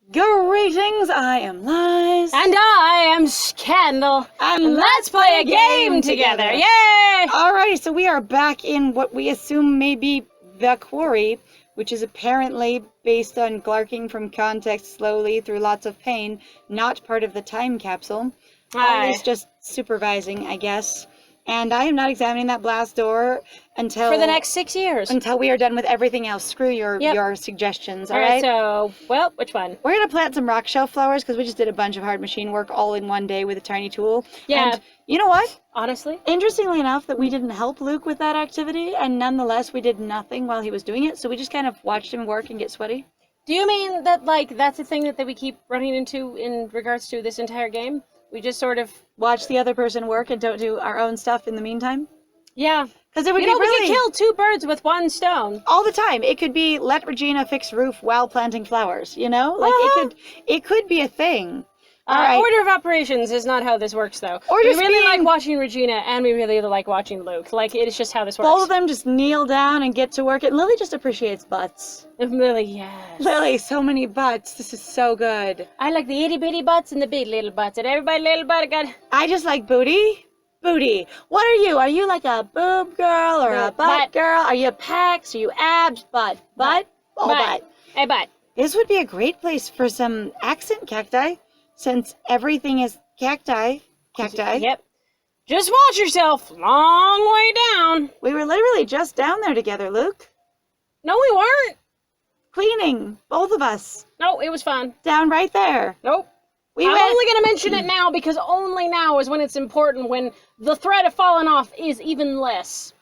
Greetings, I am Lies. And I am Scandal. And let's play a game together. Yay! Alrighty, so we are back in what we assume may be The Quarry, which is apparently based on glarking from context slowly through lots of pain, not part of the time capsule. At least just supervising, I guess. And I am not examining that blast door until... For the next 6 years. Until we are done with everything else. Screw your suggestions, alright? So, well, which one? We're going to plant some rock shelf flowers because we just did a bunch of hard machine work all in one day with a tiny tool. Yeah. And you know what? Honestly? Interestingly enough, that we didn't help Luke with that activity, and nonetheless, we did nothing while he was doing it, so we just kind of watched him work and get sweaty. Do you mean that, like, that's a thing that we keep running into in regards to this entire game? We just sort of... Watch the other person work and don't do our own stuff in the meantime? Yeah. Because it would be we really... could kill 2 birds with 1 stone. All the time. It could be, let Regina fix roof while planting flowers, you know? Like, it could be a thing. Order of operations is not how this works, though. Or we just really like watching Regina, and we really like watching Luke. Like, it's just how this works. Both of them just kneel down and get to work. And Lily just appreciates butts. Lily, yes. Lily, so many butts. This is so good. I like the itty-bitty butts and the big little butts, and everybody little butt got... I just like booty. Booty. What are you? Are you like a boob girl or a butt girl? Are you pecs? Are you abs? Butt. All butt. Hey, butt. This would be a great place for some accent cacti. Since everything is cacti. Yep. Just watch yourself. Long way down. We were literally just down there together, Luke. No, we weren't. Cleaning. Both of us. No, it was fun. Down right there. Nope. I'm only going to mention it now because only now is when it's important, when the threat of falling off is even less.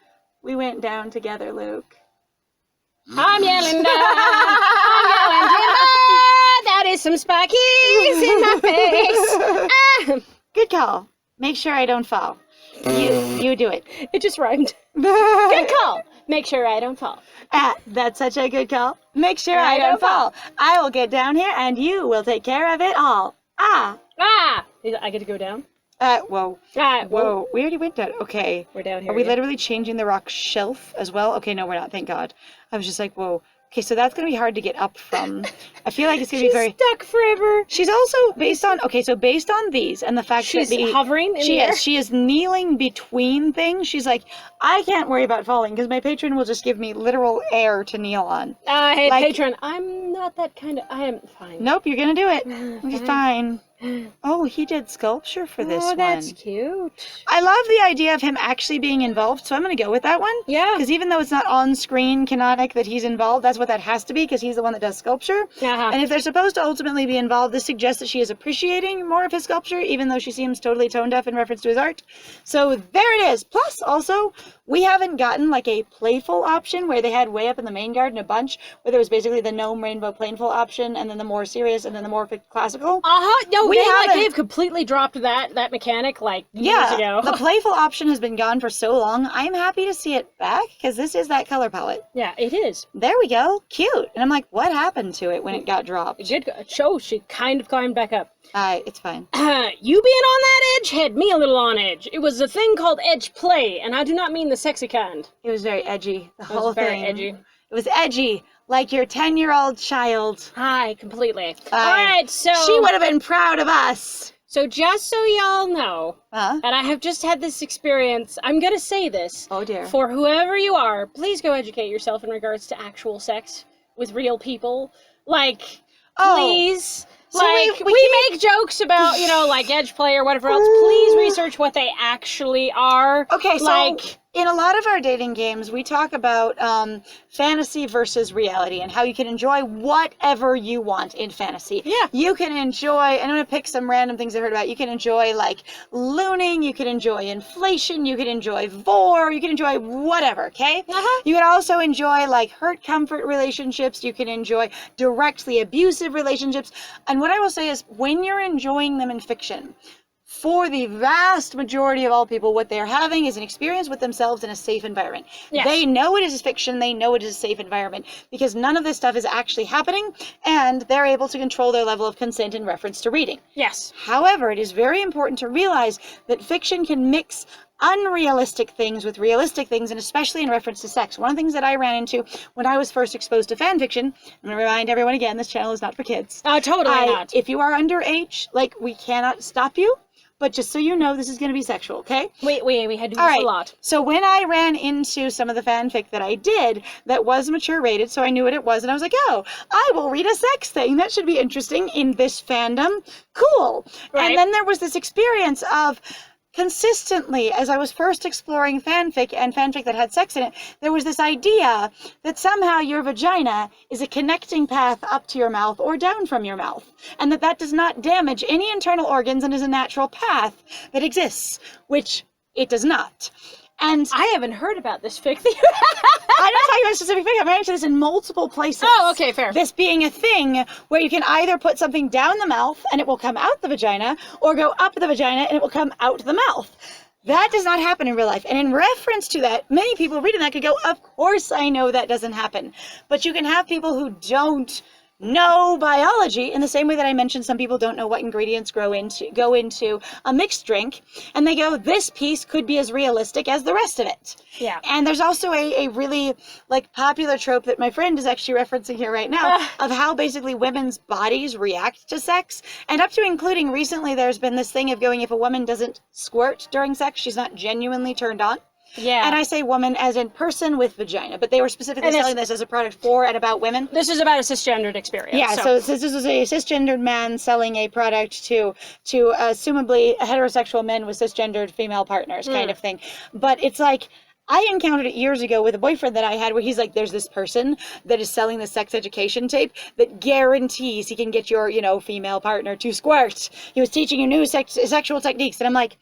We went down together, Luke. I'm yelling down. I'm yelling timber. That is some spikies in my face. Ah. Good call. Make sure I don't fall. You do it. It just rhymed. Good call. Make sure I don't fall. That's such a good call. Make sure I don't fall. I will get down here and you will take care of it all. I get to go down? Whoa. Whoa. We already went down. Okay. We're down here. Are we literally changing the rock shelf as well? Okay, no, we're not. Thank God. I was just like, whoa. Okay, so that's going to be hard to get up from. I feel like it's going to be very... stuck forever. She's also based on... Okay, so based on these and the fact that... She's hovering in the air? She is kneeling between things. She's like, I can't worry about falling because my patron will just give me literal air to kneel on. Hey, patron, I'm not that kind of... I am fine. Nope, you're going to do it. It's fine. Oh, he did sculpture for this one. Oh, that's cute. I love the idea of him actually being involved, so I'm going to go with that one. Yeah. Because even though it's not on-screen canonic that he's involved, that's what that has to be, because he's the one that does sculpture. And if they're supposed to ultimately be involved, this suggests that she is appreciating more of his sculpture, even though she seems totally tone-deaf in reference to his art. So there it is. Plus, also, we haven't gotten like a playful option where they had way up in the main garden a bunch, where there was basically the gnome rainbow plainful option, and then the more serious, and then the more classical. No, they've completely dropped that mechanic like years ago. The playful option has been gone for so long. I'm happy to see it back because this is that color palette. Yeah, it is. There we go. Cute. And I'm like, what happened to it when it got dropped? It did show. She kind of climbed back up. It's fine. You being on that edge had me a little on edge. It was a thing called edge play, and I do not mean the sexy kind. It was very edgy. The whole thing. Very edgy. It was edgy. Like your 10-year-old child. Hi, completely. All right, so... She would have been proud of us. So just so y'all know, and I have just had this experience, I'm going to say this. Oh, dear. For whoever you are, please go educate yourself in regards to actual sex with real people. Like, please... So we make jokes about, like edge play or whatever else. Please research what they actually are. Okay, so in a lot of our dating games, we talk about fantasy versus reality and how you can enjoy whatever you want in fantasy. Yeah. You can enjoy, I'm going to pick some random things I heard about. You can enjoy, like, looning. You can enjoy inflation. You can enjoy vor. You can enjoy whatever, okay? You can also enjoy, like, hurt, comfort relationships. You can enjoy directly abusive relationships. And what I will say is, when you're enjoying them in fiction, for the vast majority of all people, what they're having is an experience with themselves in a safe environment. Yes. They know it is fiction. They know it is a safe environment because none of this stuff is actually happening, and they're able to control their level of consent in reference to reading. Yes. However, it is very important to realize that fiction can mix unrealistic things with realistic things, and especially in reference to sex. One of the things that I ran into when I was first exposed to fan fiction, I'm going to remind everyone again, this channel is not for kids. Totally not. If you are underage, like, we cannot stop you, but just so you know, this is going to be sexual, okay? We had to do All this right. a lot. So when I ran into some of the fanfic that I did that was mature rated, so I knew what it was, and I was like, oh, I will read a sex thing. That should be interesting in this fandom. Cool. Right. And then there was this experience of consistently, as I was first exploring fanfic and fanfic that had sex in it, there was this idea that somehow your vagina is a connecting path up to your mouth or down from your mouth, and that that does not damage any internal organs and is a natural path that exists, which it does not. And I haven't heard about this fic theory. I'm not talking about a specific thing. I'm running into this in multiple places. Oh, okay, fair. This being a thing where you can either put something down the mouth and it will come out the vagina, or go up the vagina and it will come out the mouth. That does not happen in real life. And in reference to that, many people reading that could go, of course I know that doesn't happen. But you can have people who don't know biology in the same way that I mentioned some people don't know what ingredients go into a mixed drink, and they go, this piece could be as realistic as the rest of it. Yeah. And there's also a really like popular trope that my friend is actually referencing here right now of how basically women's bodies react to sex, and up to including recently there's been this thing of going, if a woman doesn't squirt during sex, she's not genuinely turned on. Yeah. And I say woman as in person with vagina, but they were specifically selling this as a product for and about women. This is about a cisgendered experience. Yeah, so this is a cisgendered man selling a product to assumably heterosexual men with cisgendered female partners kind of thing. But it's like, I encountered it years ago with a boyfriend that I had where he's like, there's this person that is selling the sex education tape that guarantees he can get your, female partner to squirt. He was teaching you new sexual techniques. And I'm like,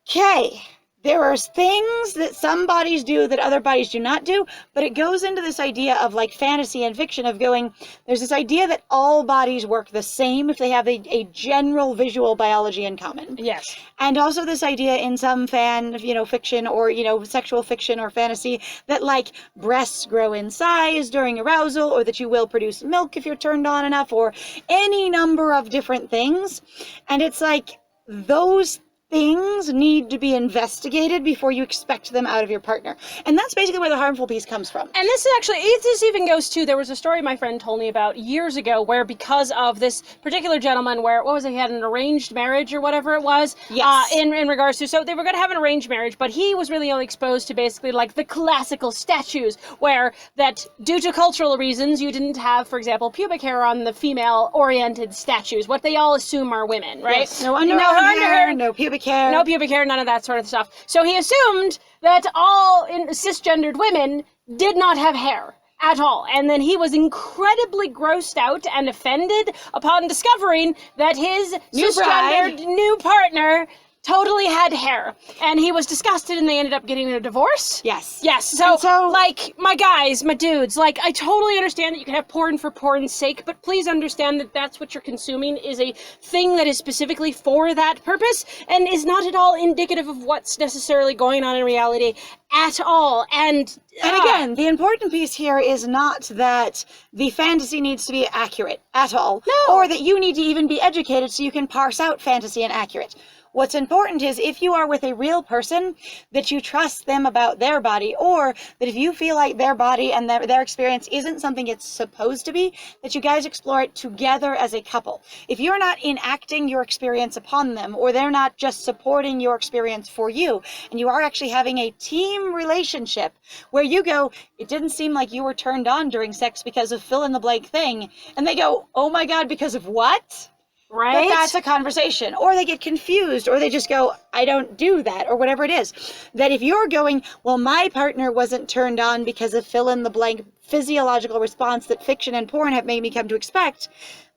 okay. There are things that some bodies do that other bodies do not do, but it goes into this idea of like fantasy and fiction of going, there's this idea that all bodies work the same if they have a general visual biology in common. Yes. And also this idea in some fan, fiction or, sexual fiction or fantasy that like breasts grow in size during arousal, or that you will produce milk if you're turned on enough, or any number of different things. And it's like those things need to be investigated before you expect them out of your partner. And that's basically where the harmful piece comes from. And this even goes to, there was a story my friend told me about years ago where because of this particular gentleman where, he had an arranged marriage or whatever it was. Yes. In regards to, so they were going to have an arranged marriage, but he was really only exposed to basically like the classical statues where that due to cultural reasons you didn't have, for example, pubic hair on the female-oriented statues, what they all assume are women, right? Yes. No underarm hair, no pubic hair. No pubic hair, none of that sort of stuff. So he assumed that all cisgendered women did not have hair at all. And then he was incredibly grossed out and offended upon discovering that his cisgendered new partner totally had hair. And he was disgusted and they ended up getting a divorce. Yes. Yes. So, like, my guys, my dudes, like, I totally understand that you can have porn for porn's sake, but please understand that that's what you're consuming is a thing that is specifically for that purpose and is not at all indicative of what's necessarily going on in reality at all. And again, the important piece here is not that the fantasy needs to be accurate at all. No. Or that you need to even be educated so you can parse out fantasy and accurate. What's important is if you are with a real person, that you trust them about their body, or that if you feel like their body and their experience isn't something it's supposed to be, that you guys explore it together as a couple. If you're not enacting your experience upon them, or they're not just supporting your experience for you, and you are actually having a team relationship where you go, it didn't seem like you were turned on during sex because of fill in the blank thing, and they go, oh my God, because of what? right? That's a conversation. Or they get confused, or they just go, I don't do that, or whatever it is. That if you're going, well, my partner wasn't turned on because of fill in the blank physiological response that fiction and porn have made me come to expect,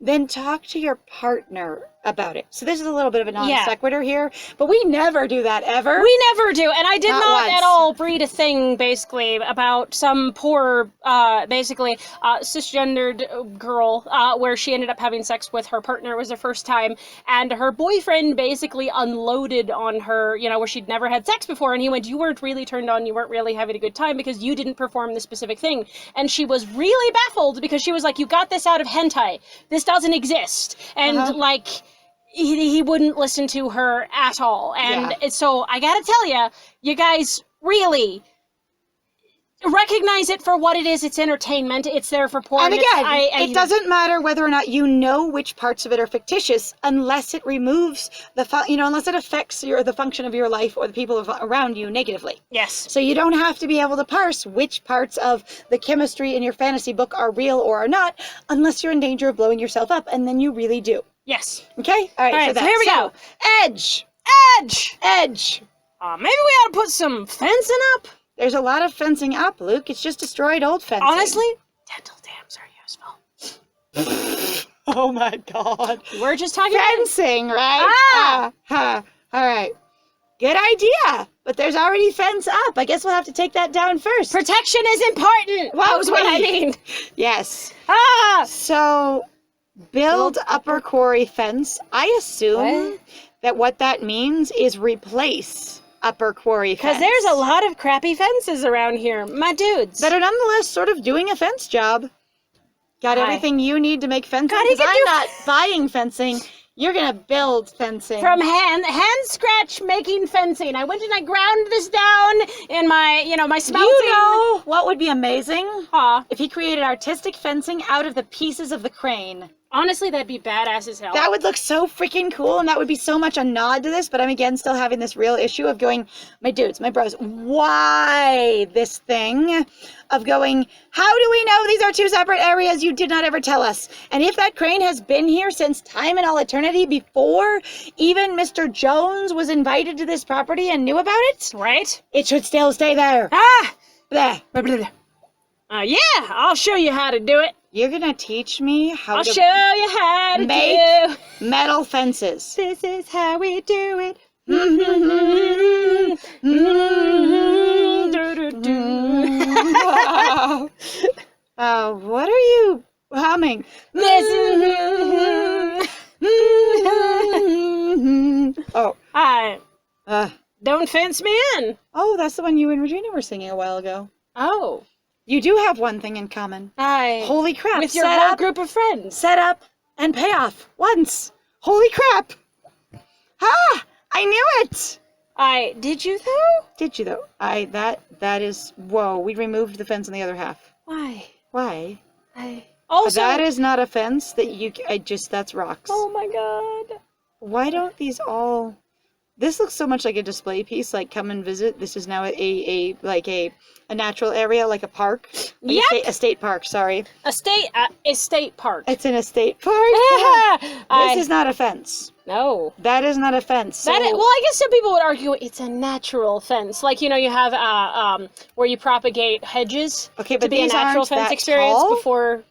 then talk to your partner about it. So this is a little bit of a non sequitur here, but we never do that ever. We never do, and I did not once. at all breed a thing, basically, about some poor, cisgendered girl, where she ended up having sex with her partner. It was her first time, and her boyfriend basically unloaded on her, you know, where she'd never had sex before, and he went, you weren't really turned on, you weren't really having a good time because you didn't perform this specific thing. And she was really baffled because she was like, you got this out of hentai. This doesn't exist. And like, he wouldn't listen to her at all. And so I gotta tell you guys really recognize it for what it is. It's entertainment. It's there for porn. And again, it doesn't matter whether or not you know which parts of it are fictitious, unless it removes unless it affects the function of your life or the people around you negatively. Yes. So you don't have to be able to parse which parts of the chemistry in your fantasy book are real or are not, unless you're in danger of blowing yourself up, and then you really do. Yes. Okay? All right, so here we go. Edge. Edge. Maybe we ought to put some fencing up. There's a lot of fencing up, Luke. It's just destroyed old fencing. Honestly, dental dams are useful. Oh my God. We're just talking fencing, right? All right. Good idea. But there's already fence up. I guess we'll have to take that down first. Protection is important. Well, That's what I mean. Yes. Ah. So, build upper quarry fence. I assume that what that means is replace upper quarry fence. Because there's a lot of crappy fences around here, my dudes. That are nonetheless sort of doing a fence job. Got everything you need to make fencing? Because I'm not buying fencing. You're going to build fencing. From hand scratch making fencing. I went and I ground this down in my, my smelting. You know what would be amazing? Huh? If he created artistic fencing out of the pieces of the crane. Honestly, that'd be badass as hell. That would look so freaking cool, and that would be so much a nod to this, but I'm again still having this real issue of going, my dudes, my bros, why this thing of going, how do we know these are two separate areas you did not ever tell us? And if that crane has been here since time and all eternity before even Mr. Jones was invited to this property and knew about it, right? It should still stay there. Blah, blah, blah. Yeah, I'll show you how to do it. You're gonna teach me how I'll to show you how to make metal fences. This is how we do it. What are you humming? Don't fence me in. Oh, that's the one you and Regina were singing a while ago. Oh. You do have one thing in common. Holy crap. With your whole group of friends. Set up and pay off once. Holy crap. I knew it. Did you though? Did you though? That is, whoa, we removed the fence on the other half. Why? Also, that is not a fence that's rocks. Oh my God. Why don't these all, this looks so much like a display piece, like come and visit. This is now a natural area, like a park. Yep. A state park, sorry. Estate park. It's an estate park? This is not a fence. No. That is not a fence. Well, I guess some people would argue it's a natural fence. Like, you have where you propagate hedges to be a natural fence experience tall? Before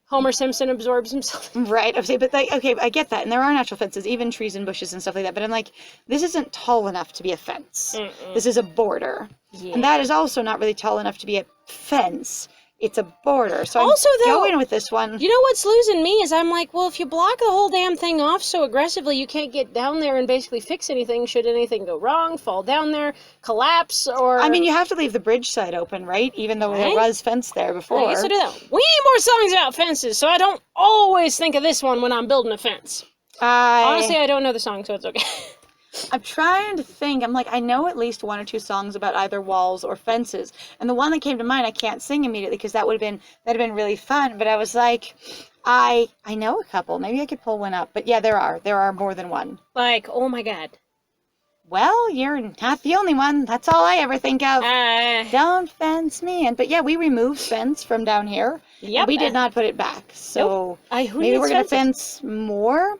Homer Simpson absorbs himself. Right. But I get that. And there are natural fences, even trees and bushes and stuff like that. But I'm like, this isn't tall enough to be a fence. This is a border. Yeah. And that is also not really tall enough to be a fence. It's a border. So I'm going with this one. You know what's losing me is I'm like, well, if you block the whole damn thing off so aggressively, you can't get down there and basically fix anything. Should anything go wrong, fall down there, collapse, or... I mean, you have to leave the bridge side open, right? Even though there was fence there before. I guess I do that. We need more songs about fences, so I don't always think of this one when I'm building a fence. Honestly, I don't know the song, so it's okay. I'm trying to think. I'm like, I know at least one or two songs about either walls or fences. And the one that came to mind, I can't sing immediately because that'd have been really fun. But I was like, I know a couple. Maybe I could pull one up. But yeah, there are more than one. Like, oh my God. Well, you're not the only one. That's all I ever think of. Don't fence me in. But yeah, we removed fence from down here. Yep. We did not put it back. So maybe we're going to fence more.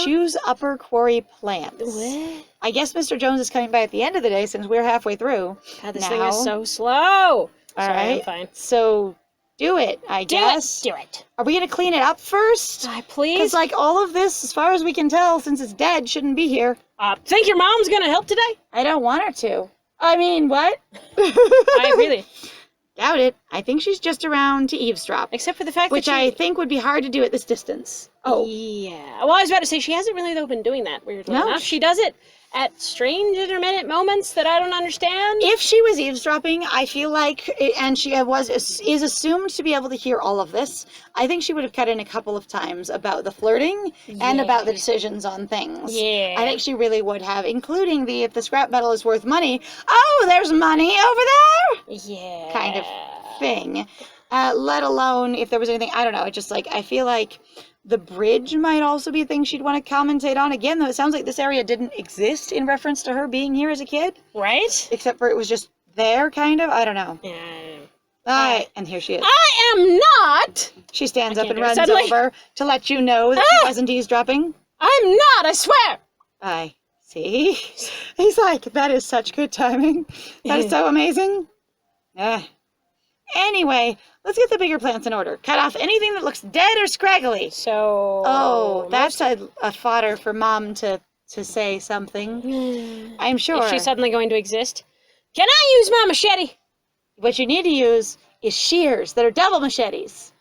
Choose upper quarry plants. What? I guess Mr. Jones is coming by at the end of the day since we're halfway through. God, this thing is so slow. All right. I'm fine. So do it, I guess. Do it. Are we going to clean it up first? Please? Because all of this, as far as we can tell, since it's dead, shouldn't be here. Think your mom's going to help today? I don't want her to. I mean, what? I really doubt it. I think she's just around to eavesdrop, Except for the fact which that I think would be hard to do at this distance. Oh, yeah. Well, I was about to say, she hasn't really, though, been doing that, weirdly No, enough. She does it at strange, intermittent moments that I don't understand. if she was eavesdropping, I feel like, and she is assumed to be able to hear all of this, I think she would have cut in a couple of times about the flirting and about the decisions on things. Yeah. I think she really would have, including the if the scrap metal is worth money, oh, there's money over there Yeah. kind of thing. Let alone if there was anything, I don't know, it's just like, I feel like the bridge might also be a thing she'd want to commentate on. Again, though, it sounds like this area didn't exist in reference to her being here as a kid. Right? Except for it was just there, kind of. I don't know. Yeah. And here she is. I am not! She stands I up can't and do it. runs Suddenly- over to let you know that she wasn't eavesdropping. I'm not, I swear! I see. He's like, that is such good timing. That is so amazing. Anyway, let's get the bigger plants in order. Cut off anything that looks dead or scraggly. So... Oh, that's a fodder for Mom to say something. I'm sure. Is she suddenly going to exist? Can I use my machete? What you need to use is shears that are double machetes.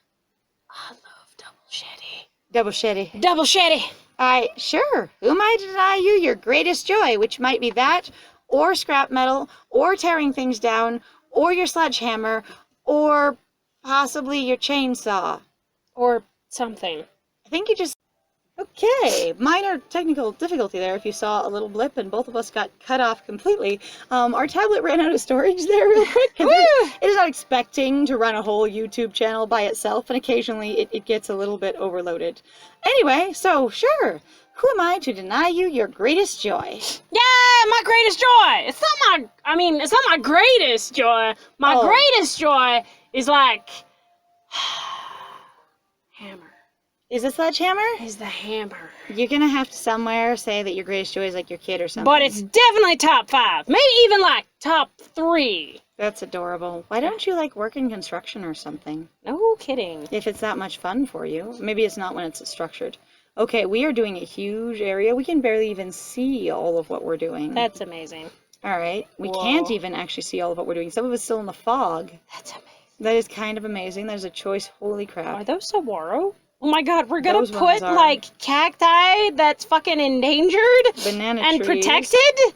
I love double machete. Double machete. Double machete! Sure. Who might deny you your greatest joy, which might be that, or scrap metal, or tearing things down, or your sledgehammer, or possibly your chainsaw. Or something. I think you just... Okay, minor technical difficulty there if you saw a little blip and both of us got cut off completely. Our tablet ran out of storage there real quick. It is not expecting to run a whole YouTube channel by itself, and occasionally it gets a little bit overloaded. Anyway, so sure, who am I to deny you your greatest joy? Yeah, my greatest joy! It's not my greatest joy. My Oh. greatest joy is like... hammer. Is it sledgehammer? Is the hammer. You're gonna have to somewhere say that your greatest joy is like your kid or something. But it's definitely top 5. Maybe even like top 3. That's adorable. Why don't you like work in construction or something? No kidding. If it's that much fun for you. Maybe it's not when it's structured. Okay, we are doing a huge area. We can barely even see all of what we're doing. That's amazing. All right. We Whoa. can't even actually see all of what we're doing. Some of it's still in the fog. That's amazing. That is kind of amazing. That is a choice. Holy crap. Are those saguaro? Oh my god, we're gonna Those ones put are. like cacti that's fucking endangered Banana and trees. protected?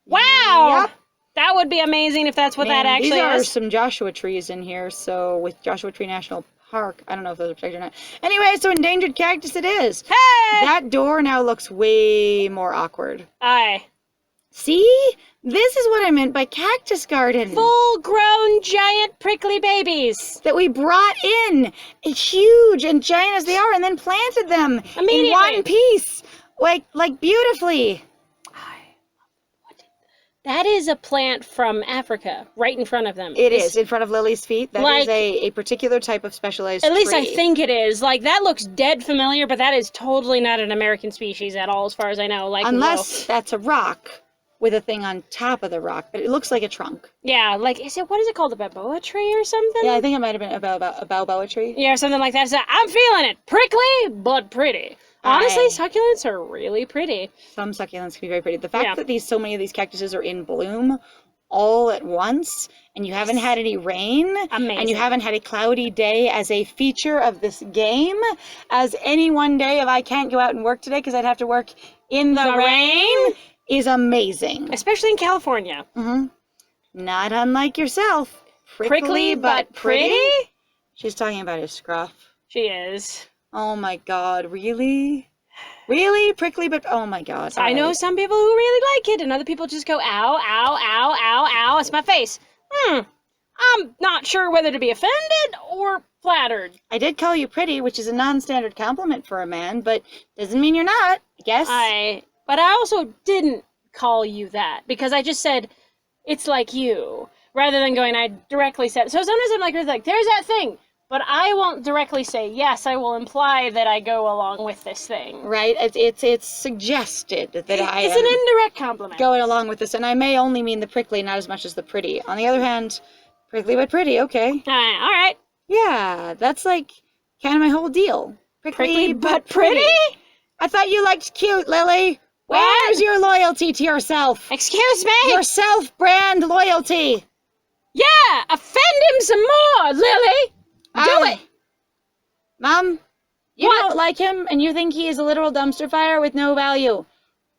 Wow! Yep. That would be amazing if that's what that Man, actually these are is. some Joshua trees in here. So with Joshua Tree National Park, I don't know if those are protected or not. Anyway, so endangered cactus it is. Hey! That door now looks way more awkward. Aye. See? This is what I meant by cactus garden. Full-grown giant prickly babies. That we brought in, huge and giant as they are, and then planted them in Immediately. one piece, like beautifully. That is a plant from Africa, right in front of them. It is in front of Lily's feet. That is Like- a particular type of specialized At least I tree. think it is. Like, that looks dead familiar, but that is totally not an American species at all, as far as I know. Like, Unless that's a rock with a thing on top of the rock, but it looks like a trunk. yeah, like, what is it called, a baboa tree or something? Yeah, I think it might have been a baobab tree. Yeah, or something like that. So I'm feeling it. Prickly, but pretty. Honestly, Aye. succulents are really pretty. Some succulents can be very pretty. The fact Yeah. that so many of these cactuses are in bloom all at once, and you haven't had any rain, and you Amazing. haven't had a cloudy day as a feature of this game, as any one day if I can't go out and work today because I'd have to work in the rain, is amazing. Especially in California. Not unlike yourself. Prickly but pretty? She's talking about his scruff. She is. Oh my god, really? Really? Prickly but... Oh my god. I know alright. some people who really like it, and other people just go, ow, ow, ow, ow, ow, it's my face. I'm not sure whether to be offended or flattered. I did call you pretty, which is a non-standard compliment for a man, but doesn't mean you're not, I guess. But I also didn't call you that, because I just said, it's like you, rather than going, I directly said, so sometimes I'm like, there's that thing, but I won't directly say, yes, I will imply that I go along with this thing. Right? It's suggested that I It's am an indirect compliment. going along with this, and I may only mean the prickly, not as much as the pretty. On the other hand, prickly but pretty, okay. All right. Yeah, that's like kind of my whole deal. Prickly but pretty? I thought you liked cute, Lily. What? Where's your loyalty to yourself? Excuse me? Your self-brand loyalty. Yeah, offend him some more, Lily. Do it. Mom, you What? don't like him and you think he is a literal dumpster fire with no value.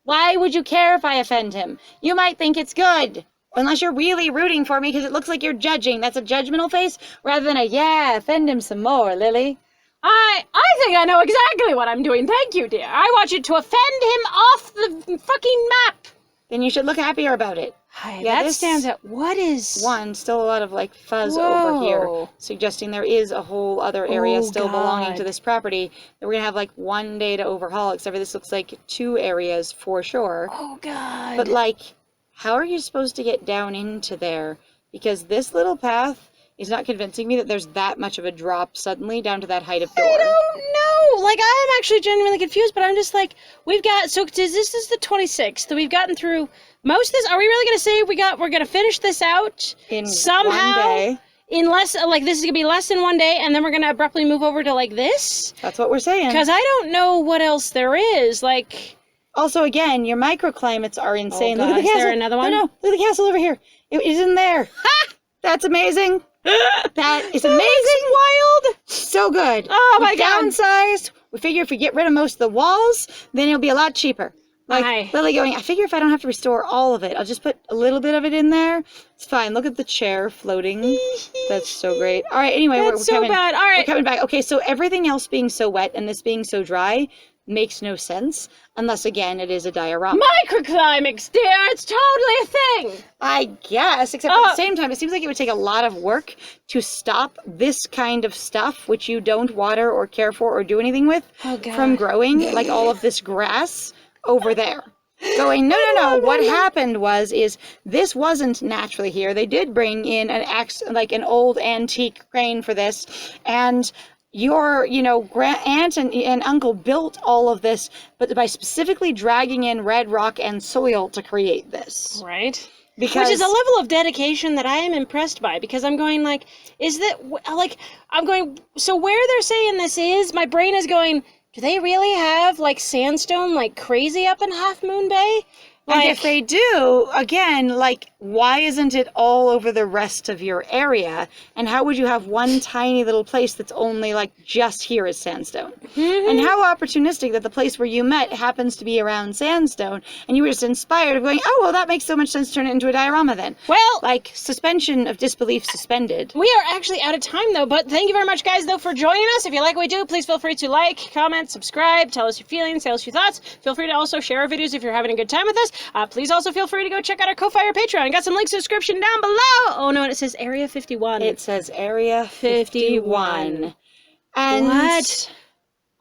Why would you care if I offend him? You might think it's good. Unless you're really rooting for me because it looks like you're judging. That's a judgmental face rather than a, yeah, offend him some more, Lily. I think I know exactly what I'm doing. Thank you, dear. I want you to offend him off the fucking map. Then you should look happier about it. Yeah, that this stands out. What is... One, still a lot of like fuzz over here, Whoa. suggesting there is a whole other area Oh, still belonging to God. this property that we're gonna have like one day to overhaul, except for this looks like 2 areas for sure. Oh, God. But like, how are you supposed to get down into there? Because this little path is not convincing me that there's that much of a drop suddenly down to that height of door. I don't know. Like, I am actually genuinely confused, but I'm just like, we've got, so this is the 26th, so we've gotten through most of this. Are we really going to say we're going to finish this out In somehow? 1 day. In less, like, this is going to be less than 1 day, and then we're going to abruptly move over to, like, this? That's what we're saying. Because I don't know what else there is. Like, Also, again, your microclimates are insane. God, Look at the is castle. there another one? No, look at the castle over here. It isn't there. Ha! That's amazing. That is amazing. wild. So good. Oh, my We God. downsized. We figure if we get rid of most of the walls, then it'll be a lot cheaper. Like Aye. Lily going, I figure if I don't have to restore all of it, I'll just put a little bit of it in there. It's fine. Look at the chair floating. That's so great. All right, anyway, we're That's so coming, bad. All we're right. coming back. Okay, so everything else being so wet and this being so dry makes no sense unless, again, it is a diorama. Microclimates, dear. It's totally a thing. I guess, except at the same time, it seems like it would take a lot of work to stop this kind of stuff, which you don't water or care for or do anything with, Oh, God. from growing, like all of this grass over there. Going, no. What happened is this wasn't naturally here. They did bring in an old antique crane for this, and your, aunt and uncle built all of this, but by specifically dragging in red rock and soil to create this. Right. Because Which is a level of dedication that I am impressed by, because I'm going like, so where they're saying this is, my brain is going, do they really have like sandstone like crazy up in Half Moon Bay? and if they do, again, like, why isn't it all over the rest of your area? And how would you have one tiny little place that's only, like, just here is sandstone? And how opportunistic that the place where you met happens to be around sandstone, and you were just inspired of going, oh, well, that makes so much sense to turn it into a diorama then. Well, Like, suspension of disbelief suspended. we are actually out of time though, but thank you very much guys though for joining us. If you like what we do, please feel free to like, comment, subscribe, tell us your feelings, tell us your thoughts. Feel free to also share our videos if you're having a good time with us. Please also feel free to go check out our Ko-Fi or Patreon. I got some links in the description down below. Oh no, and it says Area 51. It says Area 51. And What?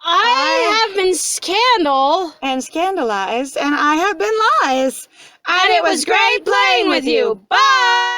I have been Scandal. and scandalized, and I have been Lies. And it was great playing with you. Bye!